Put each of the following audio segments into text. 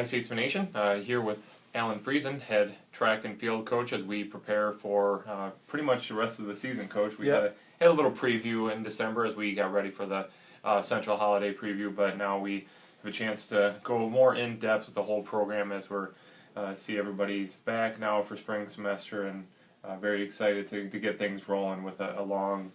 Hi, Statesman Nation. Here with Alan Friesen, head track and field coach, as we prepare for pretty much the rest of the season, Coach. We had a little preview in December as we got ready for the Central Holiday preview, but now we have a chance to go more in depth with the whole program as we're see everybody's back now for spring semester, and very excited to get things rolling with a long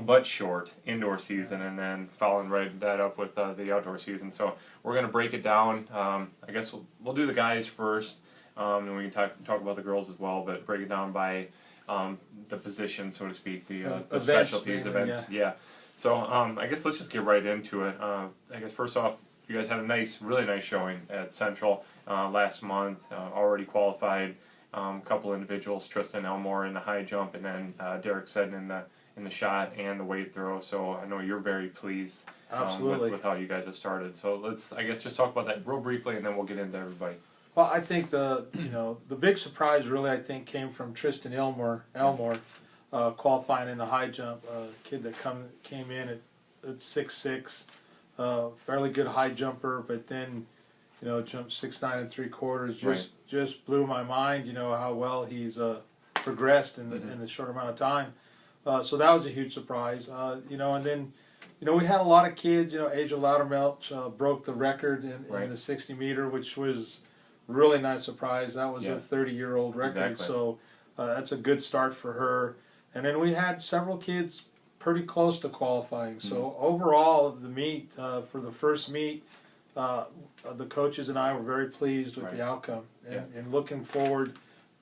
but short indoor season, and then following right that up with the outdoor season. So we're going to break it down. I guess we'll do the guys first, and we can talk about the girls as well, but break it down by the position, so to speak, the specialties, events. Yeah. So I guess let's just get right into it. I guess first off, you guys had a really nice showing at Central last month, already qualified. Couple individuals, Tristan Elmore in the high jump, and then Derek Seddon in the shot and the weight throw. So I know you're very pleased with how you guys have started. So let's, I guess, just talk about that real briefly, and then we'll get into everybody. Well, I think the big surprise really came from Tristan Elmore qualifying in the high jump. A kid that came in at 6'6", fairly good high jumper, but then jumped 6'9"3/4. Just blew my mind. How well he's progressed in the short amount of time. So that was a huge surprise. And then we had a lot of kids. Asia Loudermilch broke the record in the 60 meter, which was really nice surprise. That was a 30-year-old record. Exactly. So that's a good start for her. And then we had several kids pretty close to qualifying. So overall, the meet for the first meet, the coaches and I were very pleased with the outcome, and looking forward.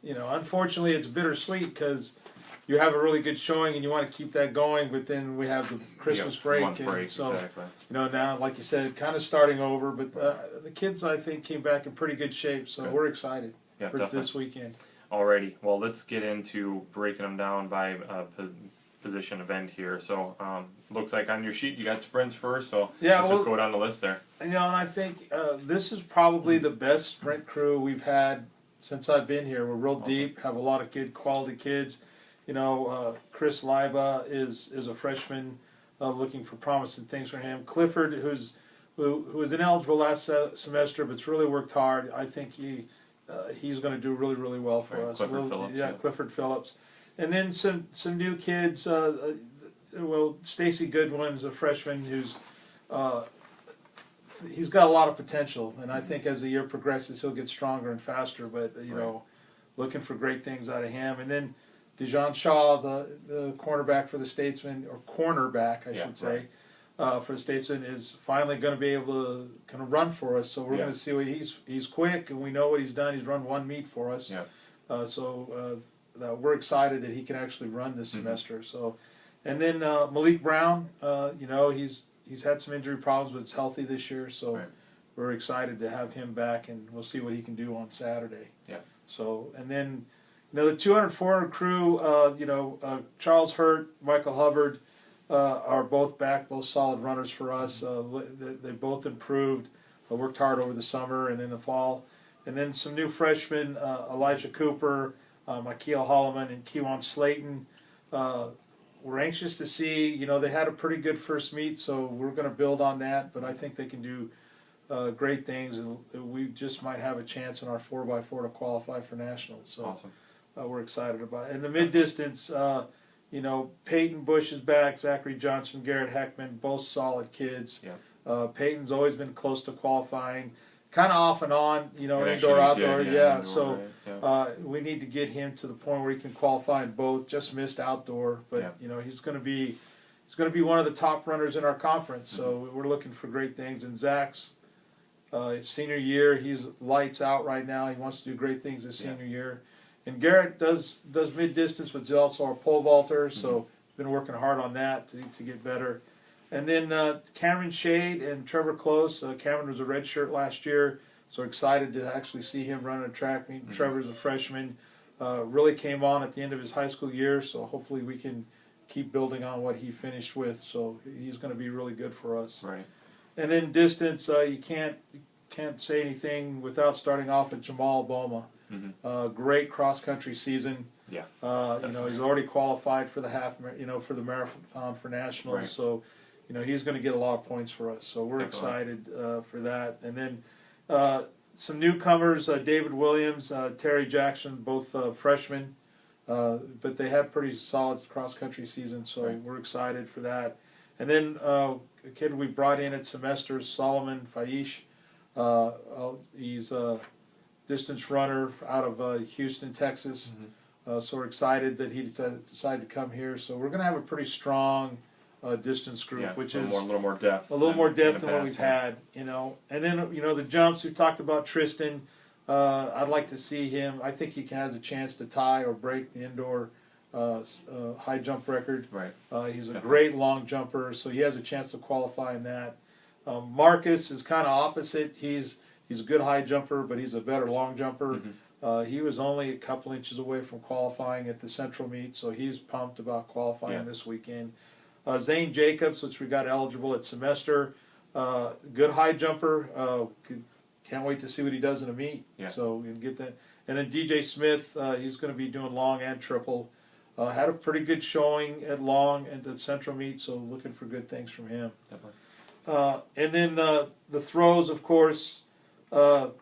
Unfortunately, it's bittersweet because you have a really good showing and you want to keep that going, but then we have the Christmas break, so exactly. Now, like you said, kind of starting over. But the kids, I think, came back in pretty good shape, so we're excited for this weekend. Alrighty, well, let's get into breaking them down by position event here. So looks like on your sheet you got sprints first, so let's just go down the list there. And I think this is probably the best sprint crew we've had since I've been here. We're real deep, have a lot of quality kids. Chris Leiba is a freshman, looking for promising things for him. Clifford, who was ineligible last semester, but's really worked hard. I think he's going to do really, really well for us. Clifford Phillips. And then some new kids. Stacy Goodwin's a freshman who's he's got a lot of potential, and I think as the year progresses he'll get stronger and faster. But looking for great things out of him. And then Dejan Shaw, the cornerback for the Statesman, or cornerback I should say, for the Statesman, is finally going to be able to kind of run for us. So we're going to see what he's quick, and we know what he's done. He's run one meet for us. We're excited that he can actually run this semester. So, and then Malik Brown, he's had some injury problems, but it's healthy this year. So we're excited to have him back, and we'll see what he can do on Saturday. So, and then the 200-400 crew, Charles Hurt, Michael Hubbard are both back, both solid runners for us. They both improved, worked hard over the summer and in the fall. And then some new freshmen, Elijah Cooper, Michael Holloman, and Kewan Slayton. We're anxious to see, they had a pretty good first meet, so we're going to build on that, but I think they can do great things, and we just might have a chance in our 4x4 to qualify for nationals. So we're excited about it. In the mid-distance, Peyton Bush is back, Zachary Johnson, Garrett Heckman, both solid kids. Peyton's always been close to qualifying, kind of off and on, indoor, outdoor. So we need to get him to the point where he can qualify in both. Just missed outdoor, but he's going to be one of the top runners in our conference. So we're looking for great things. And Zach's senior year, he's lights out right now. He wants to do great things his senior year. And Garrett does mid distance, but he's also a pole vaulter. So been working hard on that to get better. And then Cameron Shade and Trevor Close. Cameron was a red shirt last year, so excited to actually see him run a track meet. Trevor's a freshman, really came on at the end of his high school year, so hopefully we can keep building on what he finished with. So he's going to be really good for us. And then distance, you can't say anything without starting off with Jamal Boma. Great cross country season. He's already qualified for the for the marathon for nationals. So he's going to get a lot of points for us. So we're excited for that. And then Some newcomers, David Williams, Terry Jackson, both freshmen, but they had pretty solid cross-country season, so we're excited for that. And then a kid we brought in at semester, Solomon Faish. He's a distance runner out of Houston, Texas. So we're excited that he decided to come here. So we're going to have a pretty strong distance group, which is a little more depth. A little more depth than what we've had, you know. And then, you know, the jumps, we talked about Tristan. I'd like to see him. I think he has a chance to tie or break the indoor high jump record. Right. He's a great long jumper, so he has a chance to qualify in that. Marcus is kind of opposite. He's a good high jumper, but he's a better long jumper. He was only a couple inches away from qualifying at the central meet, so he's pumped about qualifying this weekend. Zane Jacobs, which we got eligible at semester, good high jumper. Can't wait to see what he does in a meet. So we can get that. And then DJ Smith, he's going to be doing long and triple. Had a pretty good showing at long and the central meet, so looking for good things from him. Definitely. And then the throws, of course. You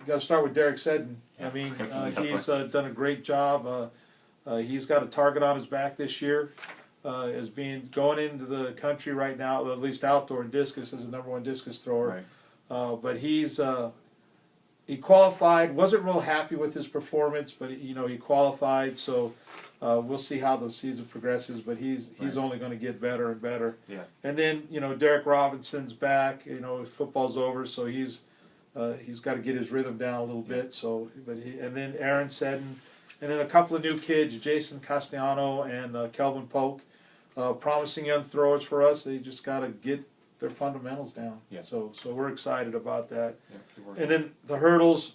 got to start with Derek Seddon. I mean, he's done a great job. He's got a target on his back this year. As being going into the country right now, at least outdoor discus as the #1 discus thrower. But he qualified. Wasn't real happy with his performance, but you know he qualified. So we'll see how the season progresses. But he's only going to get better and better. And then you know Derek Robinson's back. You know football's over, so he's got to get his rhythm down a little bit. So and then Aaron Seddon, and then a couple of new kids, Jason Castellano and Kelvin Polk. Promising young throwers for us. They just got to get their fundamentals down. So we're excited about that. And then the hurdles,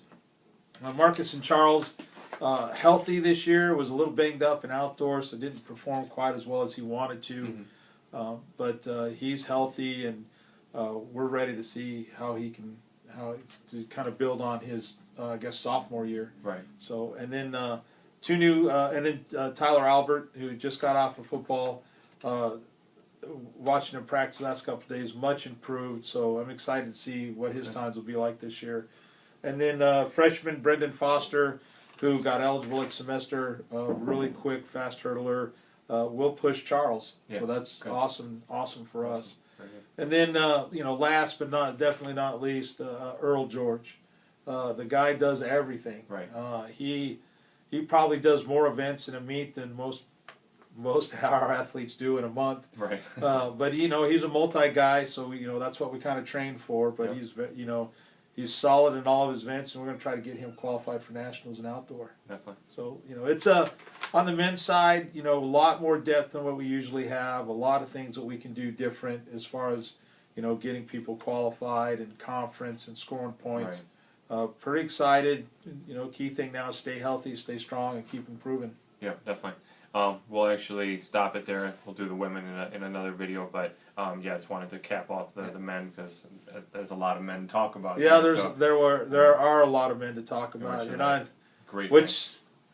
Marcus and Charles, healthy this year, was a little banged up in outdoors, so didn't perform quite as well as he wanted to. But he's healthy, and we're ready to see how to kind of build on his, I guess, sophomore year. So and then two new, and then Tyler Albert, who just got off of football. Watching him practice the last couple of days, much improved. So I'm excited to see what his times will be like this year. And then freshman Brendan Foster, who got eligible at semester, really quick, fast hurdler, will push Charles. So that's awesome for us. And then you know, last but definitely not least, Earl George. The guy does everything. He probably does more events in a meet than most of our athletes do in a month. But you know he's a multi guy, so you know that's what we kind of train for. But he's solid in all of his events, and we're going to try to get him qualified for nationals and outdoor. So you know it's on the men's side, you know, a lot more depth than what we usually have. A lot of things that we can do different as far as you know getting people qualified and conference and scoring points. Pretty excited. You know, key thing now is stay healthy, stay strong, and keep improving. Definitely. We'll actually stop it there. We'll do the women in another video, but I just wanted to cap off the men because there's a lot of men to talk about. There are a lot of men to talk about, and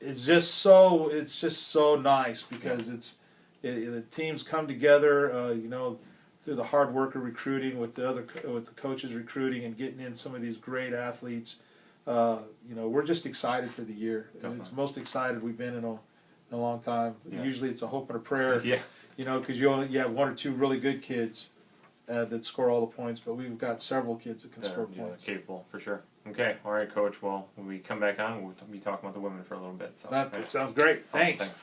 it's just so nice because the teams come together, you know, through the hard work of recruiting with the coaches recruiting and getting in some of these great athletes. You know, we're just excited for the year. It's the most excited we've been in a long time. Usually it's a hope and a prayer, you know, because you have one or two really good kids that score all the points, but we've got several kids that can score points. Capable, for sure. Okay, all right, Coach. Well, when we come back on, we'll be talking about the women for a little bit. So that sounds great. Thanks.